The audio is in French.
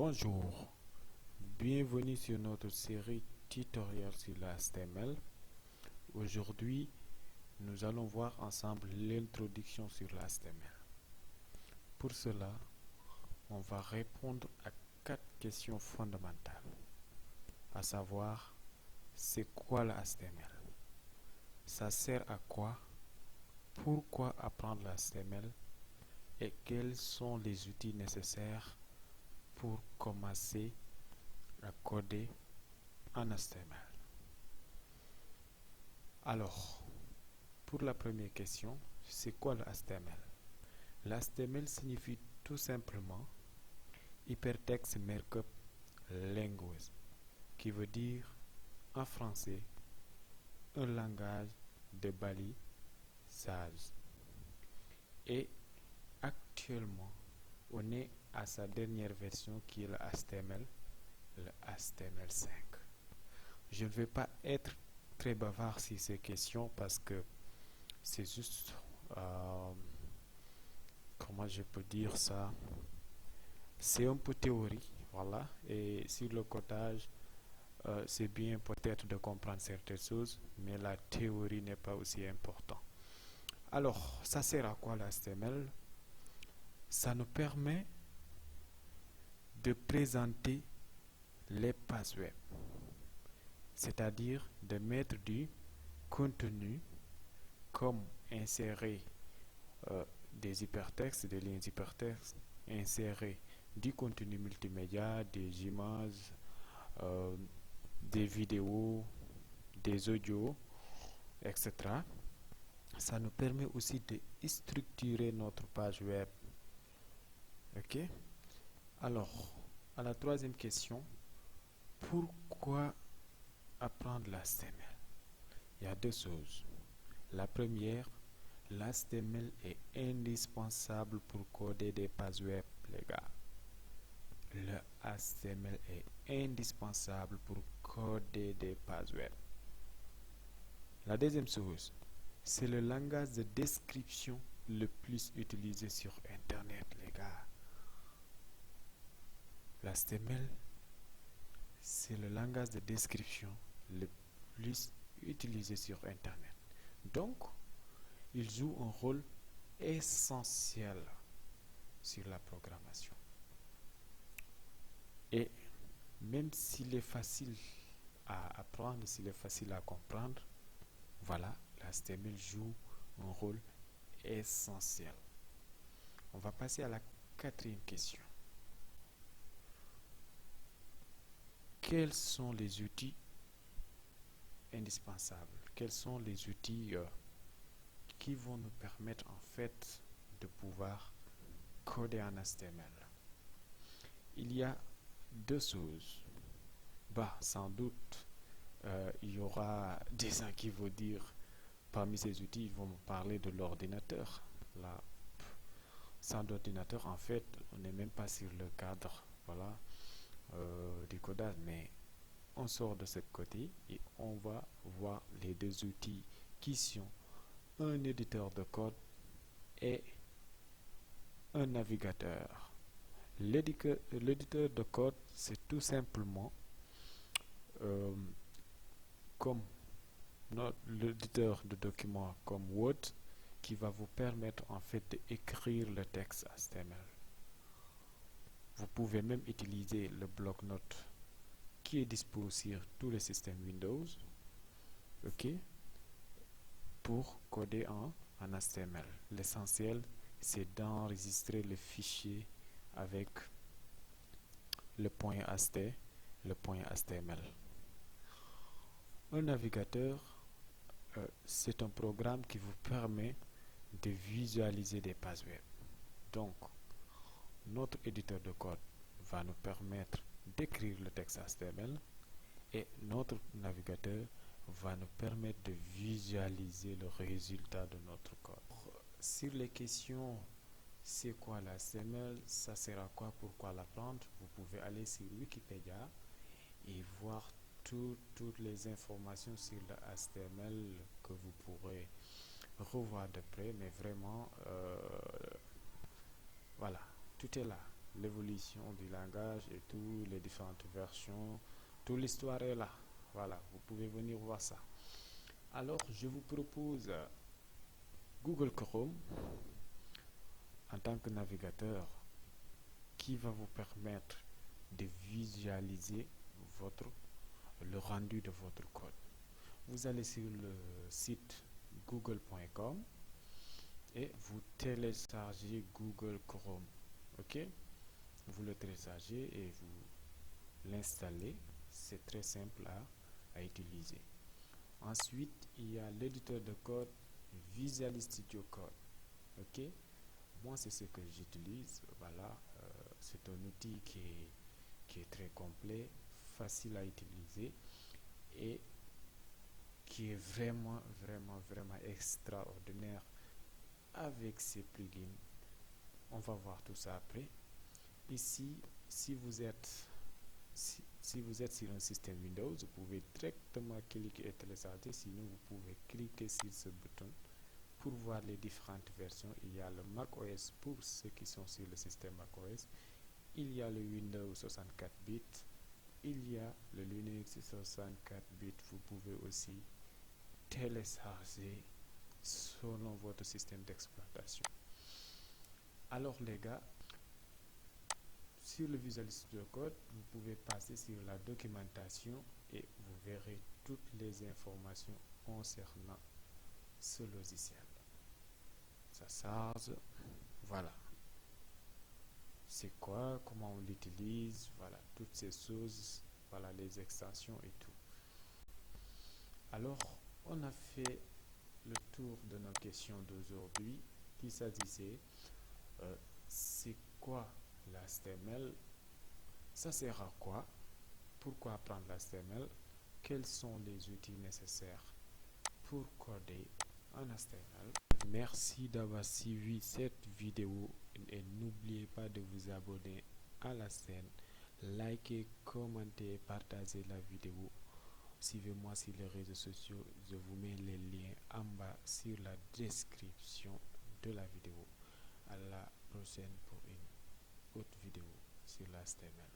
Bonjour, bienvenue sur notre série tutoriel sur la HTML. Aujourd'hui, nous allons voir ensemble l'introduction sur la HTML. Pour cela, on va répondre à 4 questions fondamentales, à savoir, c'est quoi la HTML? Ça sert à quoi? Pourquoi apprendre la HTML? Et quels sont les outils nécessaires pour commencer à coder en HTML. Alors, pour la première question, c'est quoi le HTML? L'HTML signifie tout simplement Hypertext Markup Language, qui veut dire en français un langage de balisage. Et actuellement, on est à sa dernière version qui est le HTML 5. Je ne vais pas être très bavard sur ces questions parce que c'est juste, comment je peux dire ça, c'est un peu théorie, voilà, et sur le codage, c'est bien peut-être de comprendre certaines choses, mais la théorie n'est pas aussi importante. Alors, ça sert à quoi l'HTML? Ça nous permet de présenter les pages web, c'est-à-dire de mettre du contenu comme insérer des hypertextes, des lignes hypertextes, insérer du contenu multimédia, des images, des vidéos, des audios, etc. Ça nous permet aussi de structurer notre page web. Ok? Alors, à la troisième question, pourquoi apprendre l'HTML? Il y a deux choses. La première, l'HTML est indispensable pour coder des pages web, les gars. Le HTML est indispensable pour coder des pages web. La deuxième chose, c'est le langage de description le plus utilisé sur Internet, les gars. L'HTML, c'est le langage de description le plus utilisé sur Internet. Donc, il joue un rôle essentiel sur la programmation. Et même s'il est facile à apprendre, s'il est facile à comprendre, voilà, l'HTML joue un rôle essentiel. On va passer à la quatrième question. Quels sont les outils indispensables? Quels sont les outils qui vont nous permettre en fait de pouvoir coder en HTML? Il y a deux choses. Sans doute, il y aura des gens qui vont dire, parmi ces outils, ils vont me parler de l'ordinateur. Là, sans ordinateur, en fait, on n'est même pas sur le cadre, voilà, du codage, mais on sort de ce côté et on va voir les deux outils qui sont un éditeur de code et un navigateur. L'éditeur de code, c'est tout simplement comme l'éditeur de documents comme Word qui va vous permettre en fait d'écrire le texte HTML. Vous pouvez même utiliser le bloc-notes qui est disponible sur tous les systèmes Windows, ok, pour coder en HTML. L'essentiel, c'est d'enregistrer le fichier avec le point HT, le point HTML. Un navigateur, c'est un programme qui vous permet de visualiser des pages web. Donc, notre éditeur de code va nous permettre d'écrire le texte HTML et notre navigateur va nous permettre de visualiser le résultat de notre code. Sur les questions, c'est quoi l'HTML, ça sert à quoi, pourquoi l'apprendre, vous pouvez aller sur Wikipédia et voir toutes les informations sur le HTML que vous pourrez revoir de près, mais vraiment, voilà, tout est là. l'évolution du langage et tout, les différentes versions, toute l'histoire est là. Voilà, vous pouvez venir voir ça. Alors, je vous propose Google Chrome en tant que navigateur qui va vous permettre de visualiser le rendu de votre code. Vous allez sur le site google.com et vous téléchargez Google Chrome. Ok? Vous le téléchargez et vous l'installez. C'est très simple à utiliser. Ensuite, il y a l'éditeur de code Visual Studio Code. Ok? Moi, c'est ce que j'utilise. Voilà, c'est un outil qui est très complet, facile à utiliser et qui est vraiment, vraiment, vraiment extraordinaire avec ses plugins. On va voir tout ça après. Ici, si vous êtes sur un système Windows, vous pouvez directement cliquer et télécharger. Sinon, vous pouvez cliquer sur ce bouton pour voir les différentes versions. Il y a le macOS pour ceux qui sont sur le système macOS. Il y a le Windows 64 bits. Il y a le Linux 64 bits. Vous pouvez aussi télécharger selon votre système d'exploitation. Alors les gars, sur le Visual Studio Code, vous pouvez passer sur la documentation et vous verrez toutes les informations concernant ce logiciel. Ça charge, voilà. C'est quoi, comment on l'utilise, voilà, toutes ces choses, voilà, les extensions et tout. Alors, on a fait le tour de nos questions d'aujourd'hui qui s'agissait c'est quoi l'HTML, ça sert à quoi, pourquoi apprendre l'HTML, quels sont les outils nécessaires pour coder en HTML. Merci d'avoir suivi cette vidéo et n'oubliez pas de vous abonner à la chaîne, likez, commentez, partagez la vidéo. Suivez-moi sur les réseaux sociaux, je vous mets les liens en bas sur la description de la vidéo. À la prochaine pour une autre vidéo sur l'HTML.